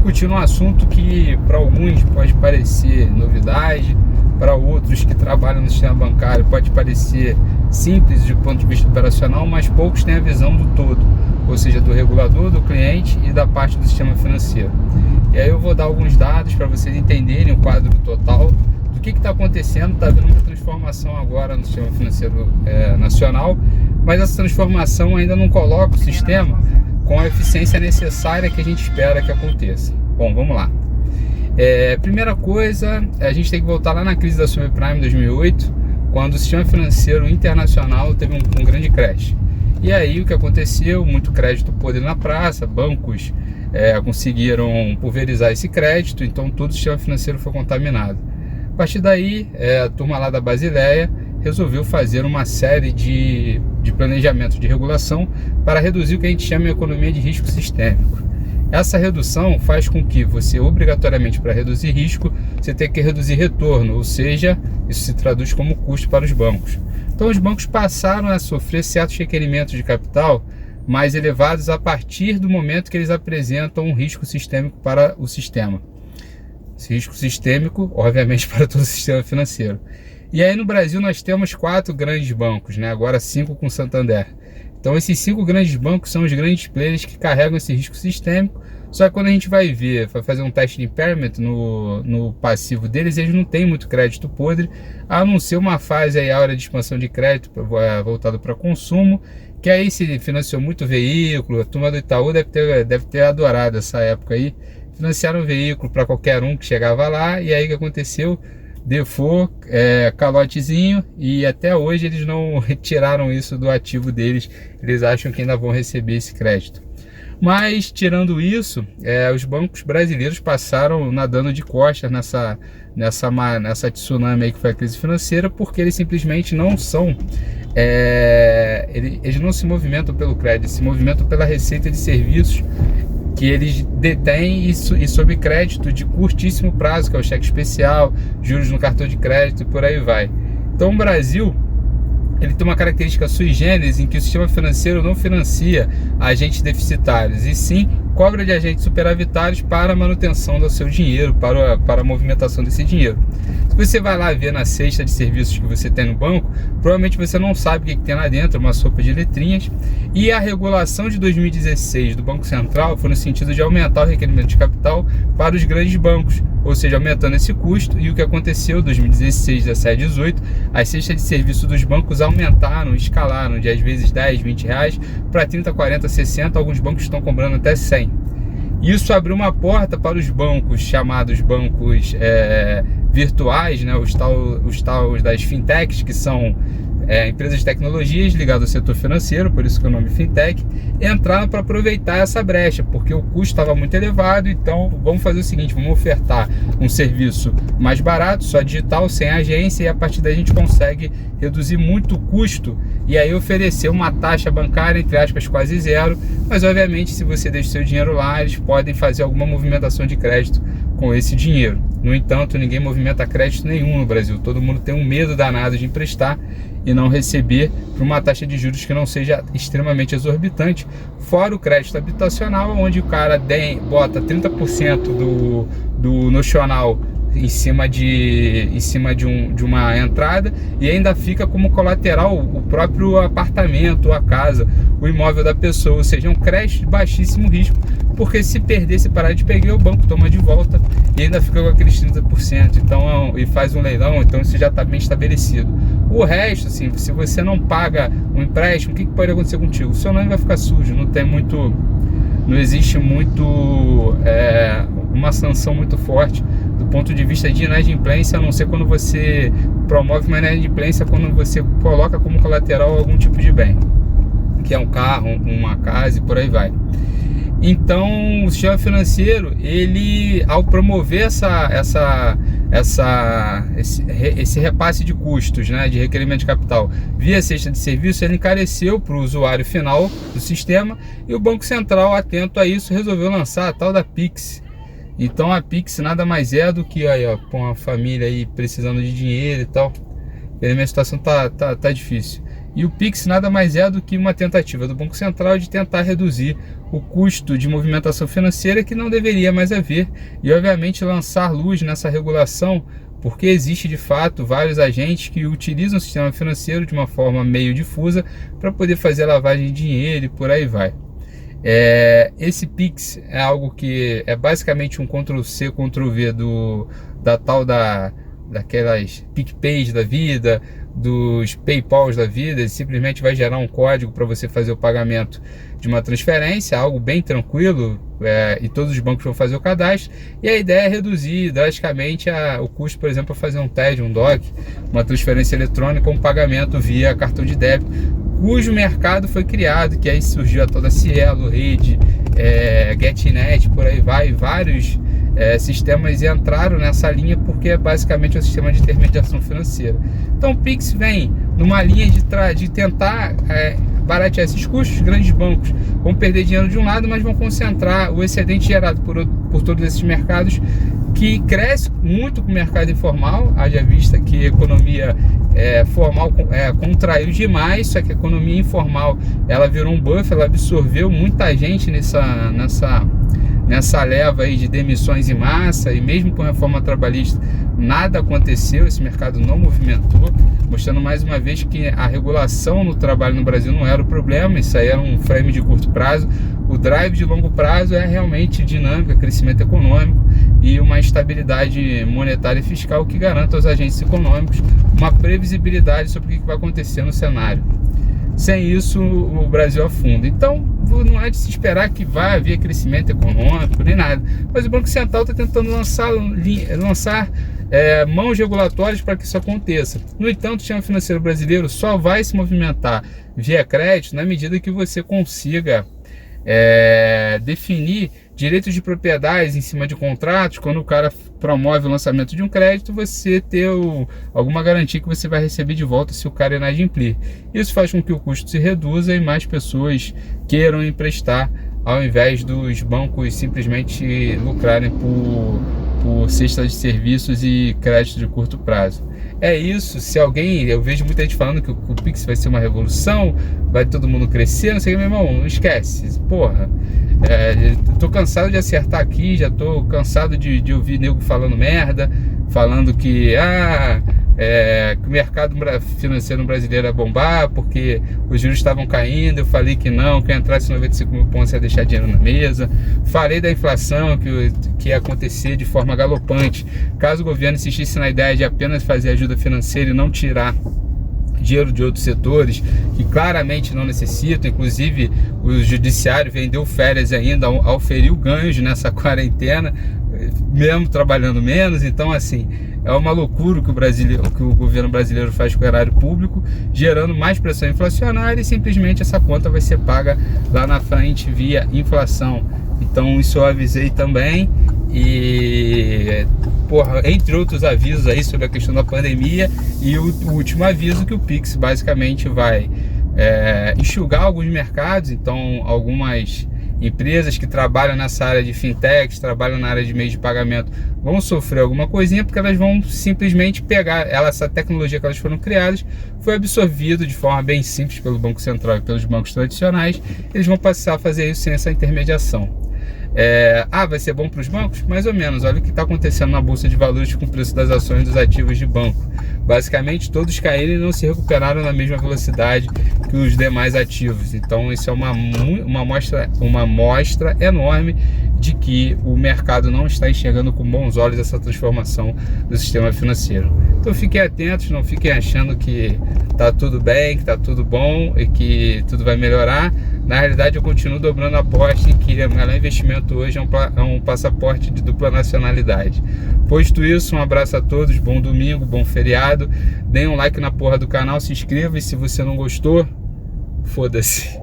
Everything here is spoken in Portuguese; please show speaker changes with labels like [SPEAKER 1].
[SPEAKER 1] discutindo um assunto que para alguns pode parecer novidade, para outros que trabalham no sistema bancário pode parecer simples do ponto de vista operacional, mas poucos têm a visão do todo, ou seja, do regulador, do cliente e da parte do sistema financeiro. E aí eu vou dar alguns dados para vocês entenderem o quadro total do que está acontecendo. Está havendo uma transformação agora no sistema financeiro nacional, mas essa transformação ainda não coloca o sistema com a eficiência necessária que a gente espera que aconteça. Bom, vamos lá. Primeira coisa, a gente tem que voltar lá na crise da subprime 2008, quando o sistema financeiro internacional teve um grande crash. E aí o que aconteceu? Muito crédito podre na praça, bancos conseguiram pulverizar esse crédito, então todo o sistema financeiro foi contaminado. A partir daí, a turma lá da Basileia resolveu fazer uma série de planejamentos de regulação para reduzir o que a gente chama de economia de risco sistêmico. Essa redução faz com que você, obrigatoriamente, para reduzir risco, você tenha que reduzir retorno, ou seja, isso se traduz como custo para os bancos. Então os bancos passaram a sofrer certos requerimentos de capital mais elevados a partir do momento que eles apresentam um risco sistêmico para o sistema. Esse risco sistêmico, obviamente, para todo o sistema financeiro. E aí no Brasil nós temos 4 grandes bancos, agora 5 com Santander. Então esses 5 grandes bancos são os grandes players que carregam esse risco sistêmico. Só que quando a gente vai fazer um teste de impairment no passivo deles, eles não têm muito crédito podre, a não ser uma fase aí, a hora de expansão de crédito voltado para consumo, que aí se financiou muito veículo. A turma do Itaú deve ter adorado essa época aí. Financiaram um veículo para qualquer um que chegava lá, e aí o que aconteceu? Default, calotezinho, e até hoje eles não retiraram isso do ativo deles. Eles acham que ainda vão receber esse crédito. Mas tirando isso, os bancos brasileiros passaram nadando de costas nessa tsunami aí que foi a crise financeira, porque eles simplesmente não são, eles não se movimentam pelo crédito, se movimentam pela receita de serviços que eles detêm e sob crédito de curtíssimo prazo, que é o cheque especial, juros no cartão de crédito e por aí vai. Então o Brasil, ele tem uma característica sui generis em que o sistema financeiro não financia agentes deficitários, e sim cobra de agentes superavitários para a manutenção do seu dinheiro, para a movimentação desse dinheiro. Se você vai lá ver na cesta de serviços que você tem no banco, provavelmente você não sabe o que tem lá dentro, uma sopa de letrinhas. E a regulação de 2016 do Banco Central foi no sentido de aumentar o requerimento de capital para os grandes bancos, ou seja, aumentando esse custo. E o que aconteceu em 2016, 17, 18, as cestas de serviço dos bancos aumentaram, escalaram de às vezes 10, 20 reais para 30, 40, 60, alguns bancos estão cobrando até 100. Isso abriu uma porta para os bancos chamados bancos virtuais, os tais das fintechs, que são empresas de tecnologias ligadas ao setor financeiro, por isso que é o nome fintech, entraram para aproveitar essa brecha, porque o custo estava muito elevado. Então vamos fazer o seguinte, vamos ofertar um serviço mais barato, só digital, sem agência, e a partir daí a gente consegue reduzir muito o custo e aí oferecer uma taxa bancária, entre aspas, quase zero. Mas obviamente, se você deixa seu dinheiro lá, eles podem fazer alguma movimentação de crédito com esse dinheiro. No entanto, ninguém movimenta crédito nenhum no Brasil. Todo mundo tem um medo danado de emprestar e não receber por uma taxa de juros que não seja extremamente exorbitante, fora o crédito habitacional, onde o cara bota 30% do nocional em cima de uma entrada e ainda fica como colateral o próprio apartamento, a casa, o imóvel da pessoa, ou seja, um crédito de baixíssimo risco, porque se perder, se parar de pegar, o banco toma de volta e ainda fica com aqueles 30%, então, e faz um leilão, então isso já está bem estabelecido. O resto, assim, se você não paga um empréstimo, o que pode acontecer contigo? O seu nome vai ficar sujo, não existe uma sanção muito forte do ponto de vista de inadimplência, a não ser quando você promove uma inadimplência, quando você coloca como colateral algum tipo de bem, que é um carro, uma casa e por aí vai. Então o sistema financeiro, ele, ao promover esse repasse de custos, de requerimento de capital via cesta de serviço, ele encareceu para o usuário final do sistema, e o Banco Central, atento a isso, resolveu lançar a tal da Pix. Então a Pix nada mais é do que com a família aí precisando de dinheiro e tal, e a minha situação tá difícil. E o Pix nada mais é do que uma tentativa do Banco Central de tentar reduzir o custo de movimentação financeira que não deveria mais haver e, obviamente, lançar luz nessa regulação, porque existe de fato vários agentes que utilizam o sistema financeiro de uma forma meio difusa para poder fazer lavagem de dinheiro e por aí vai. Esse Pix é algo que é basicamente um Ctrl+C, Ctrl+V daquelas PicPays da vida, dos PayPals da vida. Ele simplesmente vai gerar um código para você fazer o pagamento de uma transferência, algo bem tranquilo, e todos os bancos vão fazer o cadastro, e a ideia é reduzir drasticamente o custo, por exemplo, para fazer um TED, um DOC, uma transferência eletrônica, um pagamento via cartão de débito, cujo mercado foi criado, que aí surgiu a toda a Cielo, Rede, GetNet, por aí vai, vários sistemas entraram nessa linha porque é basicamente um sistema de intermediação financeira. Então o Pix vem numa linha de tentar baratear esses custos. Os grandes bancos vão perder dinheiro de um lado, mas vão concentrar o excedente gerado por todos esses mercados, que cresce muito com o mercado informal, haja vista que a economia formal contraiu demais, só que a economia informal ela virou um buffer, ela absorveu muita gente nessa leva aí de demissões em massa, e mesmo com a reforma trabalhista nada aconteceu, esse mercado não movimentou, mostrando mais uma vez que a regulação no trabalho no Brasil não era o problema, isso aí era um frame de curto prazo. O drive de longo prazo é realmente dinâmica, crescimento econômico e uma estabilidade monetária e fiscal que garanta aos agentes econômicos uma previsibilidade sobre o que vai acontecer no cenário. Sem isso, o Brasil afunda. Então, não é de se esperar que vai haver crescimento econômico, nem nada. Mas o Banco Central está tentando lançar mãos regulatórias para que isso aconteça. No entanto, o sistema financeiro brasileiro só vai se movimentar via crédito na medida que você consiga definir direitos de propriedade em cima de contratos. Quando o cara promove o lançamento de um crédito, você ter alguma garantia que você vai receber de volta se o cara inadimplir. Isso faz com que o custo se reduza e mais pessoas queiram emprestar, ao invés dos bancos simplesmente lucrarem por cesta de serviços e crédito de curto prazo. É isso. Se alguém, eu vejo muita gente falando que o Pix vai ser uma revolução, vai todo mundo crescer, não sei o que, meu irmão, não esquece, porra. Tô cansado de acertar aqui, já tô cansado de ouvir nego falando merda, falando que o mercado financeiro brasileiro ia bombar porque os juros estavam caindo. Eu falei que não, que entrasse 95 mil pontos ia deixar dinheiro na mesa. Falei da inflação que ia acontecer de forma galopante caso o governo insistisse na ideia de apenas fazer ajuda financeira e não tirar dinheiro de outros setores que claramente não necessitam. Inclusive o judiciário vendeu férias ainda ao ferir ganhos nessa quarentena, mesmo trabalhando menos. Então, assim, é uma loucura que o governo brasileiro faz com o erário público, gerando mais pressão inflacionária, e simplesmente essa conta vai ser paga lá na frente via inflação. Então isso eu avisei também. E, entre outros avisos aí sobre a questão da pandemia, e o último aviso que o Pix basicamente vai enxugar alguns mercados. Então algumas empresas que trabalham nessa área de fintech, trabalham na área de meios de pagamento, vão sofrer alguma coisinha, porque elas vão simplesmente pegar essa tecnologia que elas foram criadas, foi absorvida de forma bem simples pelo Banco Central e pelos bancos tradicionais. Eles vão passar a fazer isso sem essa intermediação. Vai ser bom para os bancos? Mais ou menos. Olha o que está acontecendo na Bolsa de Valores com o preço das ações dos ativos de banco. Basicamente todos caíram e não se recuperaram na mesma velocidade que os demais ativos. Então isso é uma amostra enorme de que o mercado não está enxergando com bons olhos essa transformação do sistema financeiro. Então fiquem atentos, não fiquem achando que está tudo bem, que está tudo bom e que tudo vai melhorar. Na realidade, eu continuo dobrando a aposta em que o melhor investimento hoje é um passaporte de dupla nacionalidade. Posto isso, um abraço a todos, bom domingo, bom feriado. Deem um like na porra do canal, se inscreva, e se você não gostou, foda-se.